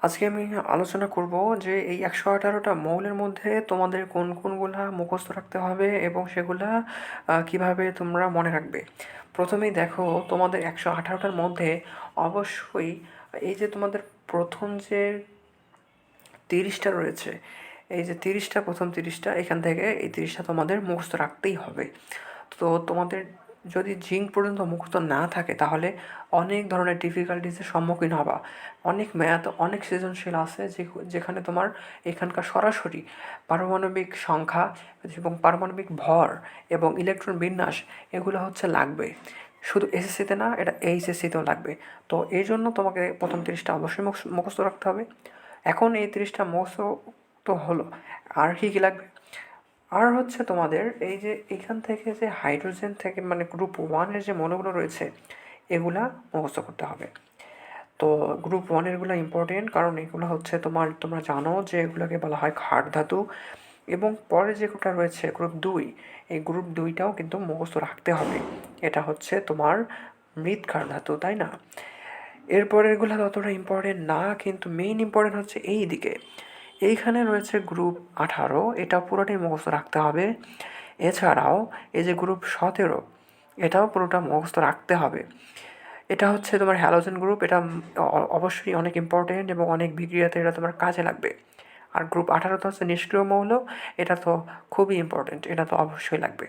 আজকে আমি আলোচনা করব যে এই ১১৮টা মৌলের মধ্যে তোমাদের কোন কোনগুলা মুখস্থ রাখতে হবে এবং সেগুলা কিভাবে তোমরা মনে রাখবে। প্রথমেই দেখো, তোমাদের ১১৮টার মধ্যে অবশ্যই এই যে তোমাদের প্রথম যে ৩০টা রয়েছে, এই যে ৩০টা, প্রথম ৩০টা, এখান থেকে এই ৩০টা তোমাদের মুখস্থ রাখতেই হবে। তো তোমাদের যদি জিঙ্ক পর্যন্ত মুখস্থ না থাকে তাহলে অনেক ধরনের ডিফিকাল্টিসের সম্মুখীন হবা। অনেক ম্যাথ, অনেক সৃজনশীল আছে যেখানে তোমার এখানকার সরাসরি পারমাণবিক সংখ্যা এবং পারমাণবিক ভর এবং ইলেকট্রন বিন্যাস এগুলো হচ্ছে লাগবে। শুধু এসএসসিতে না, এটা এইচএসসিতেও লাগবে। তো এই জন্য তোমাকে প্রথম ৩০টা অবশ্যই মুখস্থ রাখতে হবে। এখন এই ৩০টা মুখস্থ তো হলো, আর কী কী লাগবে? আর হচ্ছে তোমাদের এই যে এখান থেকে যে হাইড্রোজেন থেকে মানে গ্রুপ ওয়ানের যে মৌলগুলো রয়েছে এগুলা মুখস্থ করতে হবে। তো গ্রুপ ওয়ানেরগুলো ইম্পর্টেন্ট, কারণ এগুলো হচ্ছে তোমরা জানো যে এগুলোকে বলা হয় ক্ষার ধাতু। এবং পরে যেগুলো রয়েছে গ্রুপ দুই, এই গ্রুপ দুইটাও কিন্তু মুখস্থ রাখতে হবে। এটা হচ্ছে তোমার মৃৎক্ষার ধাতু, তাই না? এরপরেরগুলো ততটা ইম্পর্টেন্ট না, কিন্তু মেইন ইম্পর্টেন্ট হচ্ছে এই দিকে। এইখানে রয়েছে গ্রুপ 18, এটা পুরোটাই মুখস্থ রাখতে হবে। এছাড়াও এই যে গ্রুপ 17, এটাও পুরোটা মুখস্থ রাখতে হবে। এটা হচ্ছে তোমার হ্যালোজেন গ্রুপ, এটা অবশ্যই অনেক ইম্পর্টেন্ট এবং অনেক বিক্রিয়াতে এটা তোমার কাজে লাগবে। আর গ্রুপ 18 তো হচ্ছে নিষ্ক্রিয় মৌল, এটা তো খুবই ইম্পর্টেন্ট, এটা তো অবশ্যই লাগবে।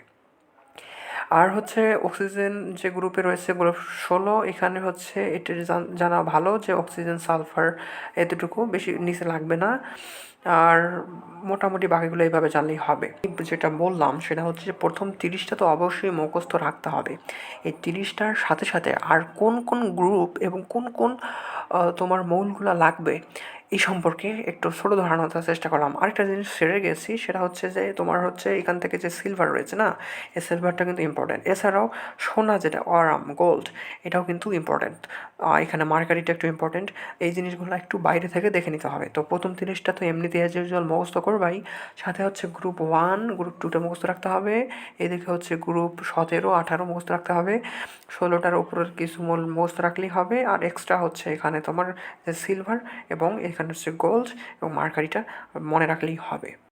আর হচ্ছে অক্সিজেন যে গ্রুপে রয়েছে গ্রুপ 16, এখানে হচ্ছে এটা জানা ভালো যে অক্সিজেন, সালফার এতটুকু, বেশি নিচে লাগবে না। আর মোটামুটি বাকিগুলো এইভাবে জানলেই হবে। যেটা বললাম সেটা হচ্ছে যে প্রথম 30টা তো অবশ্যই মুখস্থ রাখতে হবে। এই 30টার সাথে সাথে আর কোন কোন গ্রুপ এবং কোন কোন তোমার মৌলগুলো লাগবে এই সম্পর্কে একটু ছোটো ধারণা দেওয়ার চেষ্টা করলাম। আরেকটা জিনিস ছেড়ে গেছি, সেটা হচ্ছে যে তোমার হচ্ছে এখান থেকে যে সিলভার রয়েছে না, এই সিলভারটা কিন্তু ইম্পর্ট্যান্ট। এছাড়াও সোনা, যেটা অরাম গোল্ড, এটাও কিন্তু ইম্পর্ট্যান্ট। এখানে মার্কারিটা একটু ইম্পর্ট্যান্ট। এই জিনিসগুলো একটু বাইরে থেকে দেখে নিতে হবে। তো প্রথম 30টা তো এমনিতে অ্যাজ ইউজুয়াল মুখস্থ করবাই, সাথে হচ্ছে গ্রুপ 1, গ্রুপ 2টা মুখস্থ রাখতে হবে। এদিকে হচ্ছে গ্রুপ 17, 18 মুখস্থ রাখতে হবে। 16টার উপরের কিছু মূল মুখস্থ রাখলেই হবে। আর এক্সট্রা হচ্ছে এখানে তোমার সিলভার এবং এখানে হচ্ছে গোল্ড এবং মার্কারিটা মনে রাখলেই হবে।